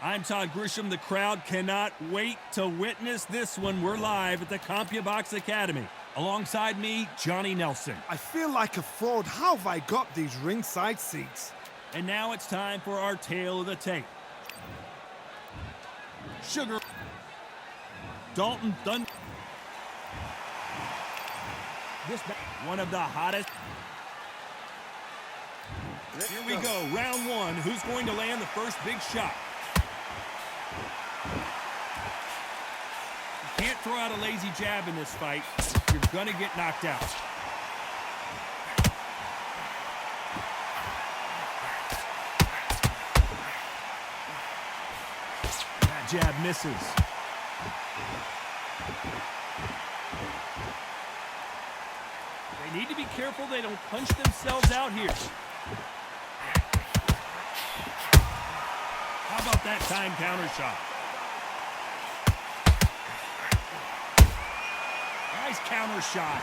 I'm Todd Grisham. The crowd cannot wait to witness this one. We're live at the CompuBox Academy. Alongside me, Johnny Nelson. I feel like a fraud. How have I got these ringside seats? And now it's time for our tale of the tape. Sugar. Dalton Thunder. One of the hottest. Here we go. Round one. Who's going to land the first big shot? You can't throw out a lazy jab in this fight. You're going to get knocked out. That jab misses. They need to be careful they don't punch themselves out here. How about that time counter shot? Nice counter shot.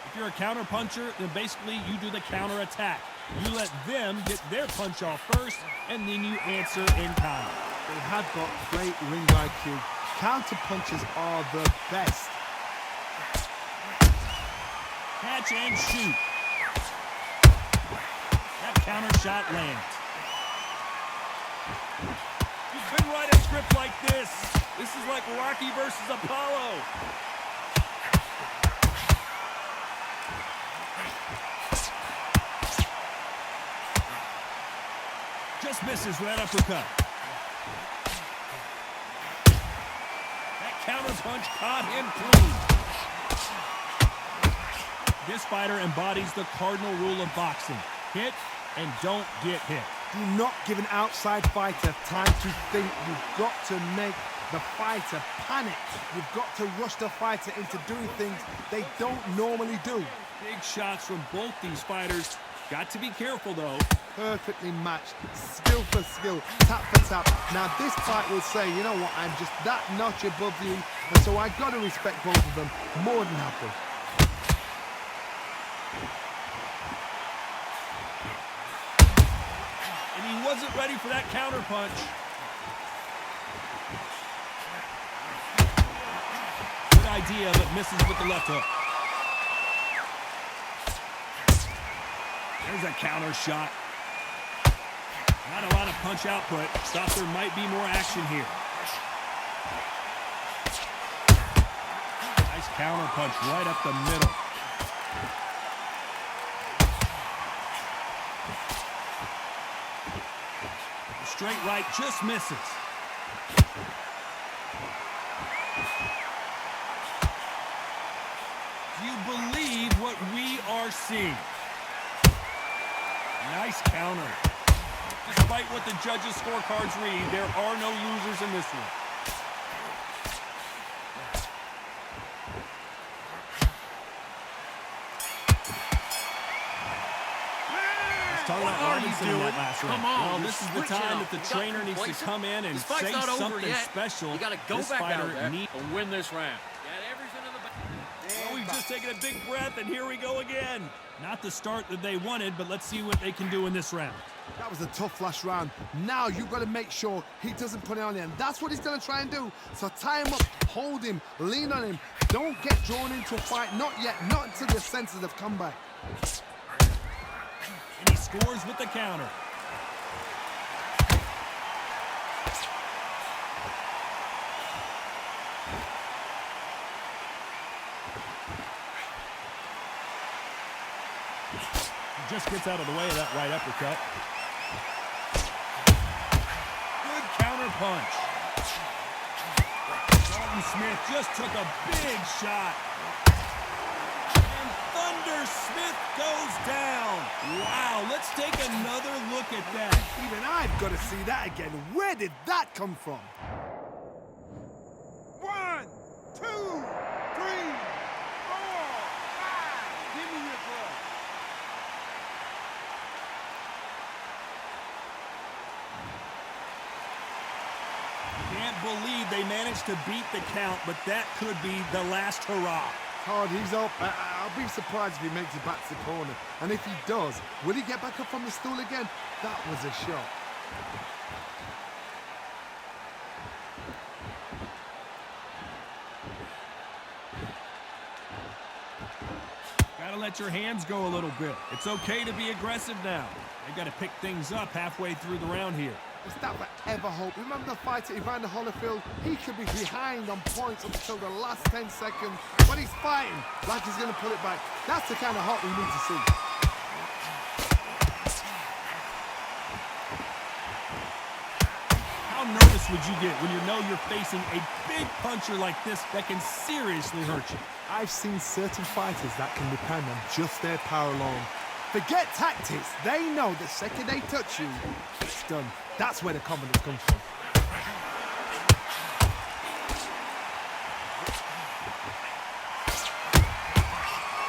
If you're a counter puncher, then basically you do the counter attack. You let them get their punch off first, and then you answer in kind. They have got great ring IQ. Counter punches are the best. Catch and shoot. That counter shot lands. You couldn't write a script like this. This is like Rocky versus Apollo. Just misses with that uppercut. That counter punch caught him clean. This fighter embodies the cardinal rule of boxing. Hit and don't get hit. Do not give an outside fighter time to think. You've got to make the fighter panic. You've got to rush the fighter into doing things they don't normally do. Big shots from both these fighters. Got to be careful, though. Perfectly matched. Skill for skill. Tap for tap. Now, this fight will say, you know what, I'm just that notch above you. And so I got to respect both of them more than happy. He wasn't ready for that counter punch. Good idea, but misses with the left hook. There's a counter shot. Not a lot of punch output. Thought there might be more action here. Nice counter punch right up the middle. Straight right just misses. Do you believe what we are seeing? Nice counter. Despite what the judges' scorecards read, there are no losers in this one. What are you doing? Come on, well, this is the time that the trainer needs to come in and say something special. You got to go back out there and win this round. Well, we've just taken a big breath, and here we go again. Not the start that they wanted, but let's see what they can do in this round. That was a tough last round. Now you've got to make sure he doesn't put it on him. That's what he's going to try and do. So tie him up, hold him, lean on him. Don't get drawn into a fight. Not yet. Not until your senses have come back. And he scores with the counter. He just gets out of the way of that right uppercut. Good counter punch. Dalton Smith just took a big shot. And Thunder Smith goes down. Wow, let's take another look at that. Even I've got to see that again. Where did that come from? 1, 2, 3, 4, 5. Give me your club. Can't believe they managed to beat the count, but that could be the last hurrah. hard. He's up. I'll be surprised if he makes it back to the corner. And if he does, will he get back up from the stool again? That was a shot. Gotta let your hands go a little bit. It's okay to be aggressive now. They gotta pick things up halfway through the round here. Is that what ever hope? Remember the fight at Evander Holyfield? He could be behind on points until the last 10 seconds, but he's fighting like he's going to pull it back. That's the kind of hope we need to see. How nervous would you get when you know you're facing a big puncher like this that can seriously hurt you? I've seen certain fighters that can depend on just their power alone. Forget tactics. They know the second they touch you, it's done. That's where the confidence comes from.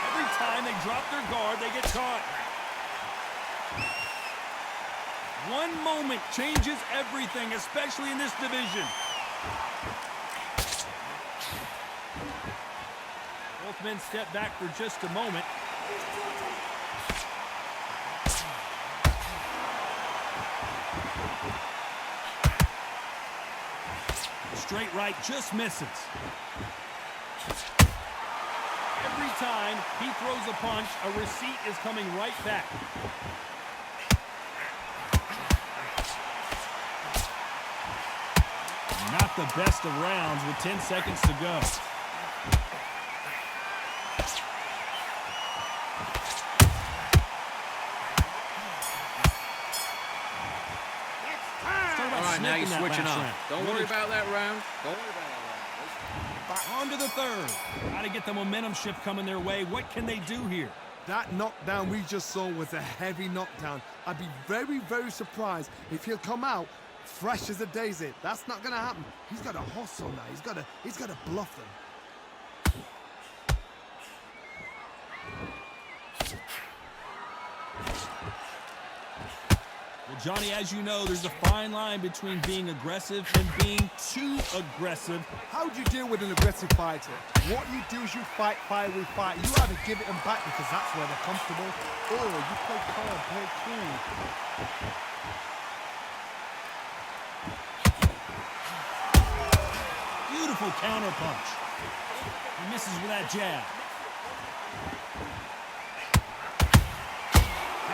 Every time they drop their guard, they get caught. One moment changes everything, especially in this division. Both men step back for just a moment. Straight right just misses. Every time he throws a punch, a receipt is coming right back. Not the best of rounds with 10 seconds to go. Now you're switching on. Don't worry about that round. Don't worry about that round. Back on to the third. Got to get the momentum shift coming their way. What can they do here? That knockdown we just saw was a heavy knockdown. I'd be very, very surprised if he'll come out fresh as a daisy. That's not going to happen. He's got to hustle now. He's got to bluff them. Well, Johnny, as you know, there's a fine line between being aggressive and being too aggressive. How do you deal with an aggressive fighter? What you do is you fight fire with fight. You either give it them back because that's where they're comfortable, or you play calm, play cool. Beautiful counter punch. He misses with that jab.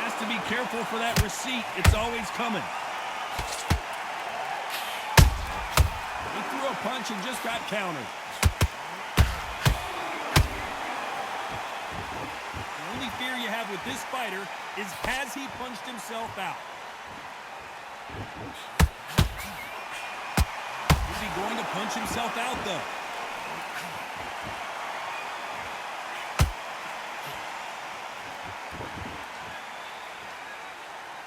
Has to be careful for that receipt. It's always coming. He threw a punch and just got countered. The only fear you have with this fighter is, has he punched himself out? Is he going to punch himself out, though?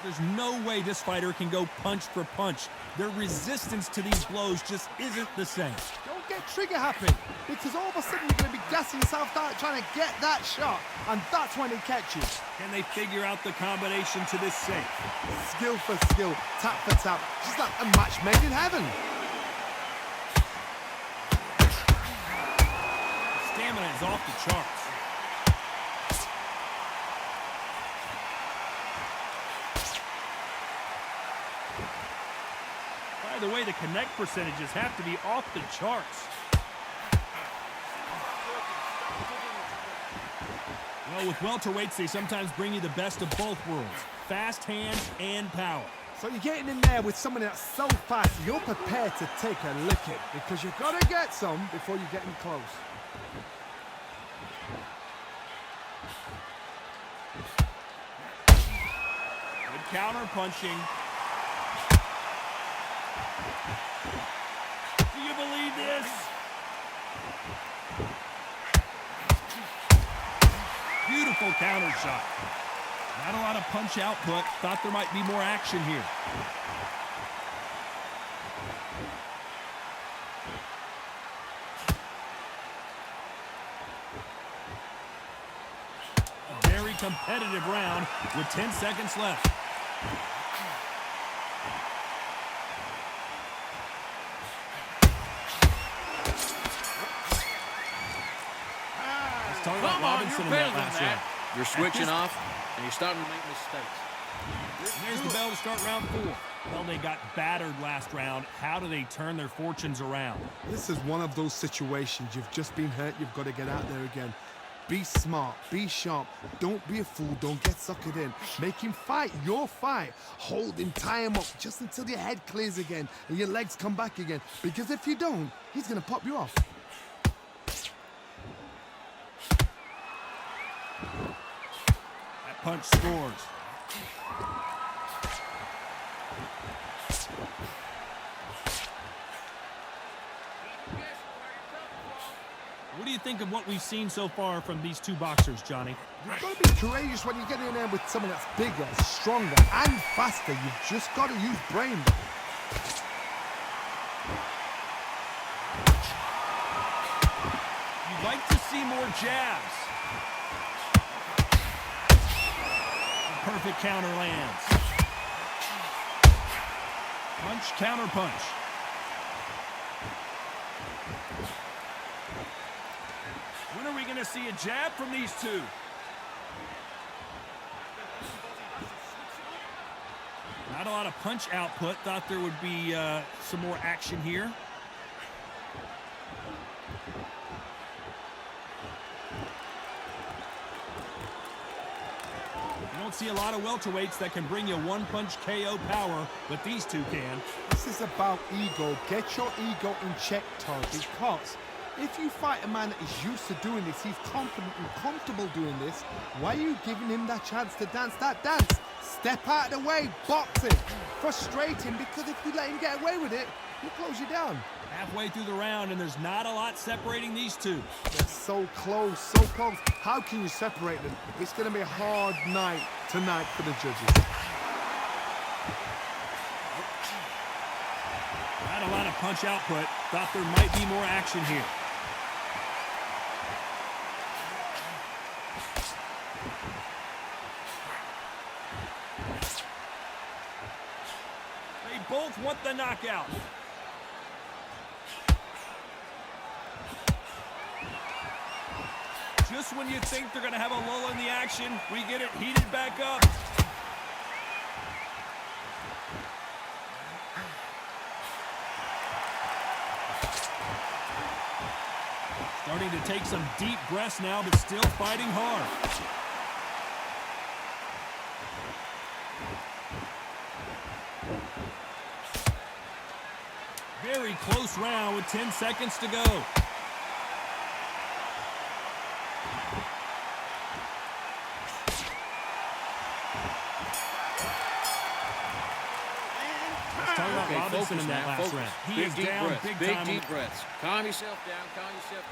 There's no way this fighter can go punch for punch. Their resistance to these blows just isn't the same. Don't get trigger happy, because all of a sudden you're going to be gassing yourself out trying to get that shot, and that's when he catches. Can they figure out the combination to this safe? Skill for skill, tap for tap, just like a match made in heaven. Stamina is off the charts. By the way, the connect percentages have to be off the charts. Well, with welterweights, they sometimes bring you the best of both worlds. Fast hands and power. So you're getting in there with someone that's so fast, you're prepared to take a licking, because you've got to get some before you get in close. Good counter punching. Do you believe this? Beautiful counter shot. Not a lot of punch output. Thought there might be more action here. A very competitive round with 10 seconds left. talking about Come on, Robinson you're in better that than last that. round. You're switching off, and you're starting to make mistakes. There's the bell to start round 4. Well, they got battered last round. How do they turn their fortunes around? This is one of those situations. You've just been hurt. You've got to get out there again. Be smart. Be sharp. Don't be a fool. Don't get suckered in. Make him fight your fight. Hold him. Tie him up just until your head clears again and your legs come back again. Because if you don't, he's going to pop you off. That punch scores. What do you think of what we've seen so far from these two boxers, Johnny? You've got to be courageous when you get in there with someone that's bigger, stronger, and faster. You've just got to use brain. You'd like to see more jabs. The perfect counter lands. Punch, counter punch. When are we going to see a jab from these two? Not a lot of punch output. Thought there would be some more action here. You don't see a lot of welterweights that can bring you one-punch KO power, but these two can. This is about ego. Get your ego in check, Todd, because if you fight a man that is used to doing this, he's confident and comfortable doing this, why are you giving him that chance to dance that dance? Step out of the way, box him, frustrate him, because if you let him get away with it, he'll close you down. Halfway through the round, and there's not a lot separating these two. They're so close, so close. How can you separate them? It's going to be a hard night tonight for the judges. Not a lot of punch output. Thought there might be more action here. They both want the knockout. Just when you think they're going to have a lull in the action, we get it heated back up. Starting to take some deep breaths now, but still fighting hard. Very close round with 10 seconds to go. Talking about Okay, Robinson focus in that now, last focus. round. He Big is deep down breaths, big big time. deep breaths. Calm yourself down, calm yourself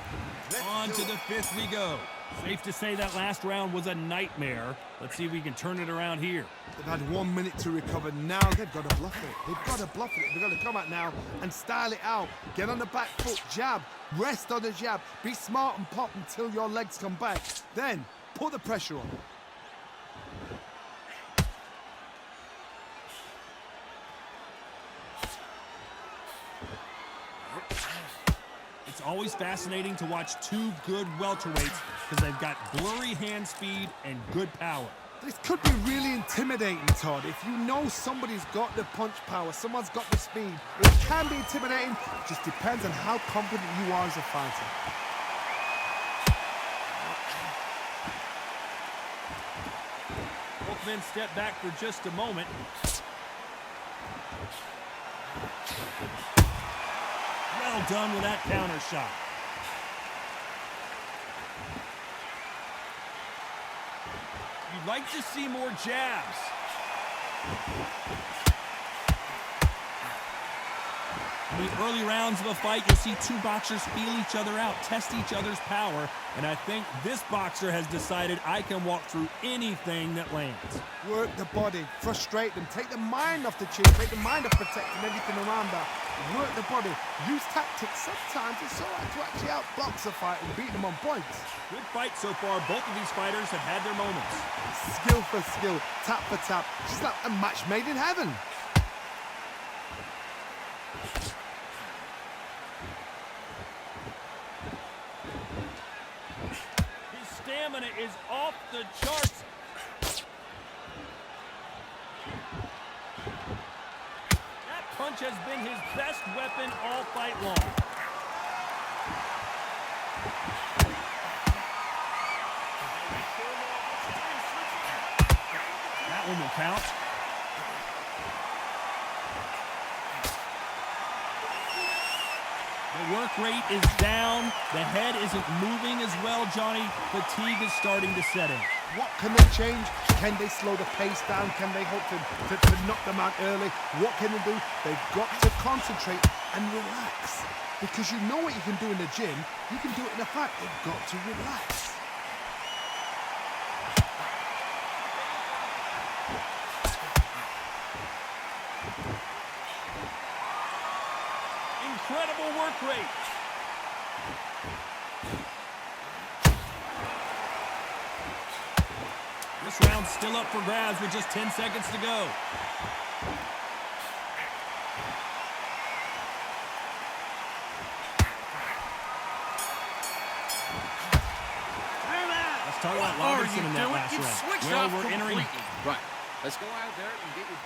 down. On to the 5th we go. Safe to say that last round was a nightmare. Let's see if we can turn it around here. They've had 1 minute to recover. Now they've got to bluff it. They've got to bluff it. They've got to come out now and style it out. Get on the back foot, jab, rest on the jab. Be smart and pop until your legs come back. Then put the pressure on. It's always fascinating to watch two good welterweights because they've got blurry hand speed and good power. This could be really intimidating, Todd. If you know somebody's got the punch power, someone's got the speed, it can be intimidating. It just depends on how confident you are as a fighter. Both men step back for just a moment. Well done with that counter shot. You'd like to see more jabs. In the early rounds of a fight, you'll see two boxers feel each other out, test each other's power, and I think this boxer has decided I can walk through anything that lands. Work the body, frustrate them, take the mind off the chin, take the mind off protecting everything around that. Work the body, use tactics. Sometimes it's all right to actually outbox a fight and beat them on points. Good fight so far. Both of these fighters have had their moments. Skill for skill, tap for tap, just like a match made in heaven. His stamina is off the charts. That punch has been his best weapon all fight long. That one will count. The work rate is down. The head isn't moving as well, Johnny. Fatigue is starting to set in. What can they change? Can they slow the pace down? Can they hope to knock them out early? What can they do? They've got to concentrate and relax. Because you know what you can do in the gym, you can do it in a fight. They've got to relax. Incredible work rate. This round's still up for grabs with just 10 seconds to go. Let's talk about Robertson in that last round. Well, we're entering. Right. Let's go out there and get it.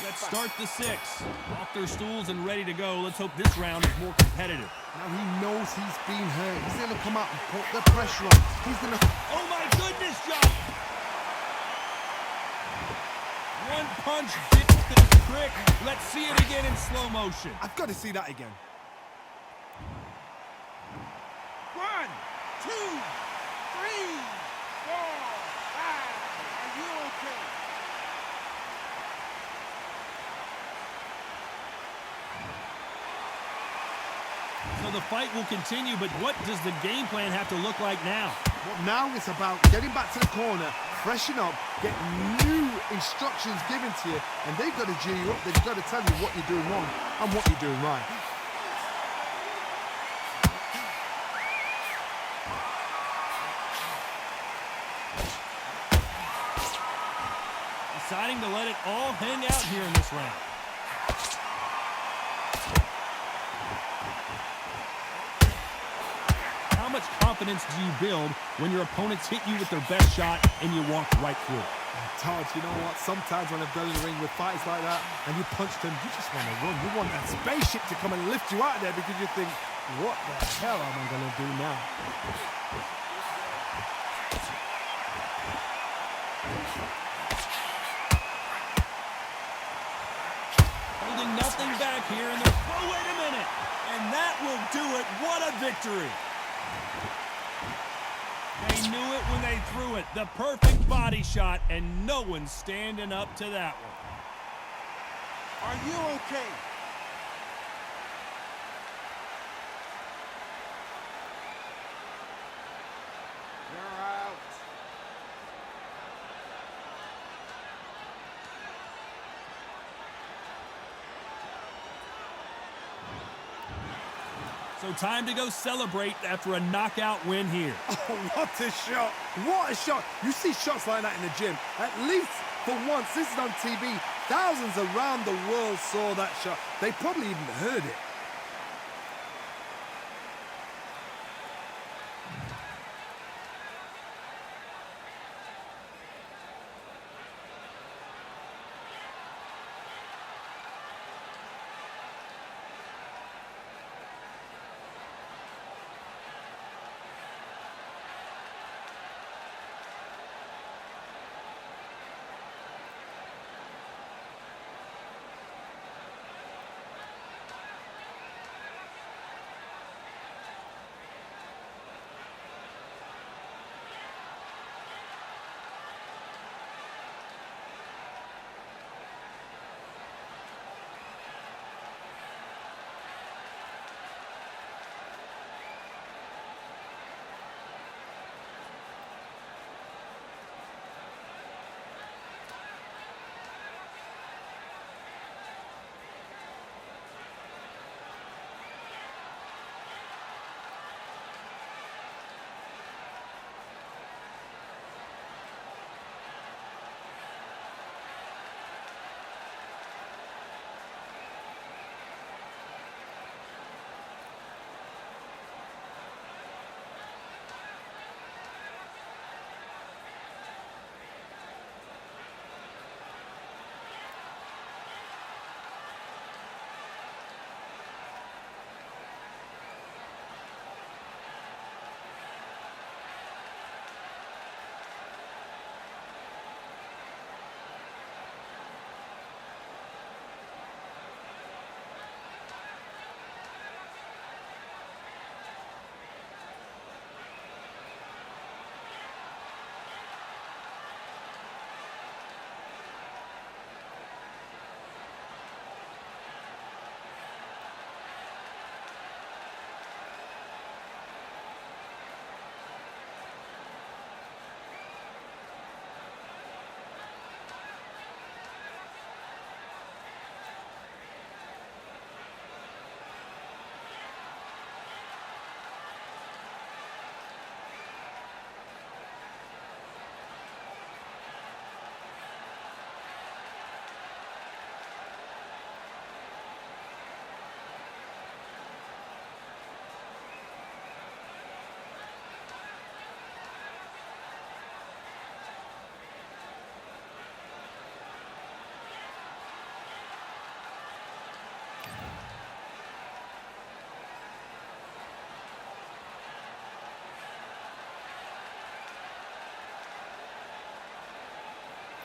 Let's start the 6. Off their stools and ready to go. Let's hope this round is more competitive. Now he knows he's been hurt. He's going to come out and put the pressure on. He's going to... Oh my goodness, John! One punch did the trick. Let's see it again in slow motion. I've got to see that again. 1, 2, 3, 4, 5. Are you okay? So the fight will continue, but what does the game plan have to look like now? Well, now it's about getting back to the corner, freshen up, get new instructions given to you, and they've got to G you up. They've got to tell you what you're doing wrong and what you're doing right. Deciding to let it all hang out here in this round. How much confidence do you build when your opponents hit you with their best shot and you walk right through it? Todd, you know what? Sometimes when I've done in the ring with fights like that and you punch them, you just want to run. You want that spaceship to come and lift you out of there because you think, what the hell am I going to do now? Holding nothing back here, and they're... Oh, wait a minute! And that will do it. What a victory. They knew it when they threw it. The perfect body shot, and no one's standing up to that one. Are you okay? You're out. So time to go celebrate after a knockout win here. Oh, what a shot. What a shot. You see shots like that in the gym. At least for once, this is on TV. Thousands around the world saw that shot. They probably even heard it.